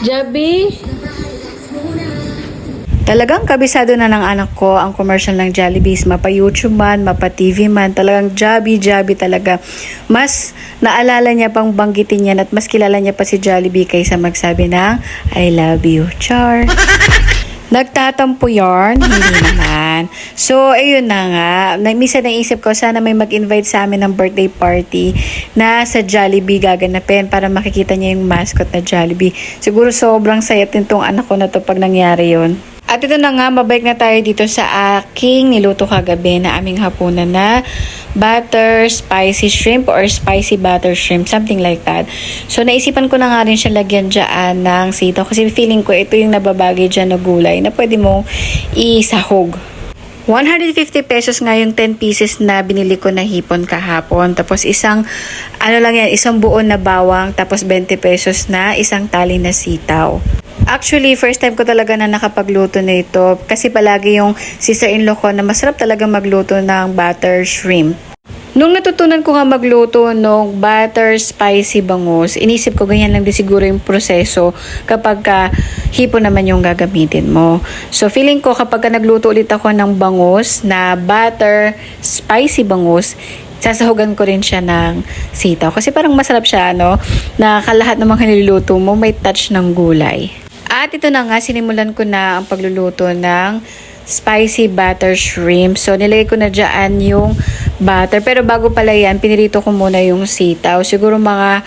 Jabi? Talagang kabisado na ng anak ko ang commercial ng Jollibees. Mapa YouTube man, mapa TV man. Talagang Jabi talaga. Mas naalala niya pang banggitin yan at mas kilala niya pa si Jollibee kaysa magsabi ng I love you. Char. Nagtatampo yarn? Hindi naman. So, ayun na nga. Minsan naisip ko, sana may mag-invite sa amin ng birthday party na sa Jollibee gaganapin para makikita niya yung mascot na Jollibee. Siguro sobrang saya tong anak ko na to pag nangyari yun. At ito na nga, mabalik na tayo dito sa aking niluto kagabi na aming hapunan na butter spicy shrimp or spicy butter shrimp, something like that. So, naisipan ko na nga rin siya lagyan dyan ng sitaw kasi feeling ko ito yung nababagay dyan na gulay na pwede mong isahog. 150 pesos nga yung 10 pieces na binili ko na hipon kahapon. Tapos isang buo na bawang. Tapos 20 pesos na isang tali na sitaw. Actually, first time ko talaga na nakapagluto na ito. Kasi palagi yung sister-in-law ko na masarap talaga magluto ng butter shrimp. Nung natutunan ko nga magluto ng butter spicy bangus, inisip ko ganyan lang din siguro yung proseso kapag hipon naman yung gagamitin mo. So feeling ko kapag nagluto ulit ako ng bangus na butter spicy bangus, sasahugan ko rin siya ng sitaw. Kasi parang masarap siya, no? Na kalahat ng mga niluluto mo may touch ng gulay. At ito na nga, sinimulan ko na ang pagluluto ng spicy butter shrimp. So, nilagay ko na dyan yung butter. Pero bago pala yan, pinirito ko muna yung sitaw. Siguro mga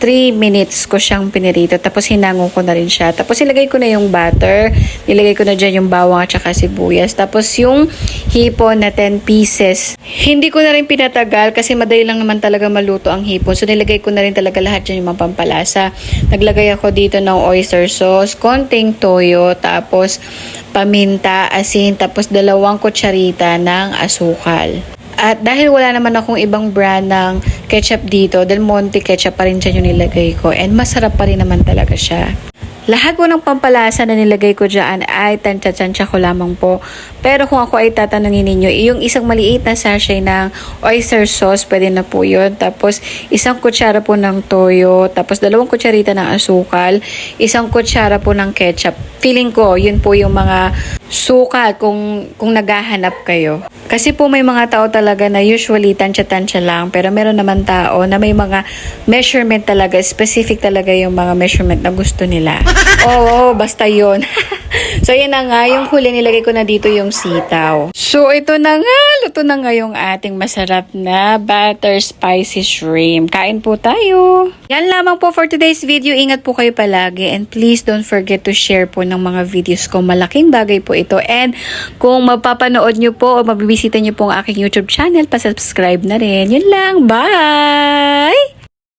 3 minutes ko siyang pinirito. Tapos hinango ko na rin siya. Tapos ilagay ko na yung butter. Nilagay ko na dyan yung bawang at saka sibuyas. Tapos yung hipon na 10 pieces. Hindi ko na rin pinatagal kasi madali lang naman talaga maluto ang hipon. So nilagay ko na rin talaga lahat dyan yung mga pampalasa. Naglagay ako dito ng oyster sauce, konting toyo, tapos paminta, asin, tapos 2 kutsarita ng asukal. At dahil wala naman akong ibang brand ng ketchup dito, Del Monte ketchup pa rin dyan yung nilagay ko. And masarap pa rin naman talaga siya. Lahat po ng pampalasa na nilagay ko dyan ay tansya-tansya ko lamang po. Pero kung ako ay tatanungin ninyo, yung isang maliit na sachet ng oyster sauce, pwede na po yun. Tapos, 1 kutsara po ng toyo. Tapos, 2 kutsarita ng asukal. 1 kutsara po ng ketchup. Feeling ko, yun po yung mga sukat kung naghahanap kayo. Kasi po may mga tao talaga na usually tansya-tansya lang. Pero meron naman tao na may mga measurement talaga. Specific talaga yung mga measurement na gusto nila. Oo, basta yun. So, yan na nga. Yung huli, nilagay ko na dito yung sitaw. So, ito na nga. Luto na nga yung ating masarap na butter spicy shrimp. Kain po tayo. Yan lamang po for today's video. Ingat po kayo palagi. And please don't forget to share po ng mga videos ko. Malaking bagay po ito. And kung mapapanood nyo po o mabibisita nyo po ang aking YouTube channel, pasubscribe na rin. Yun lang. Bye!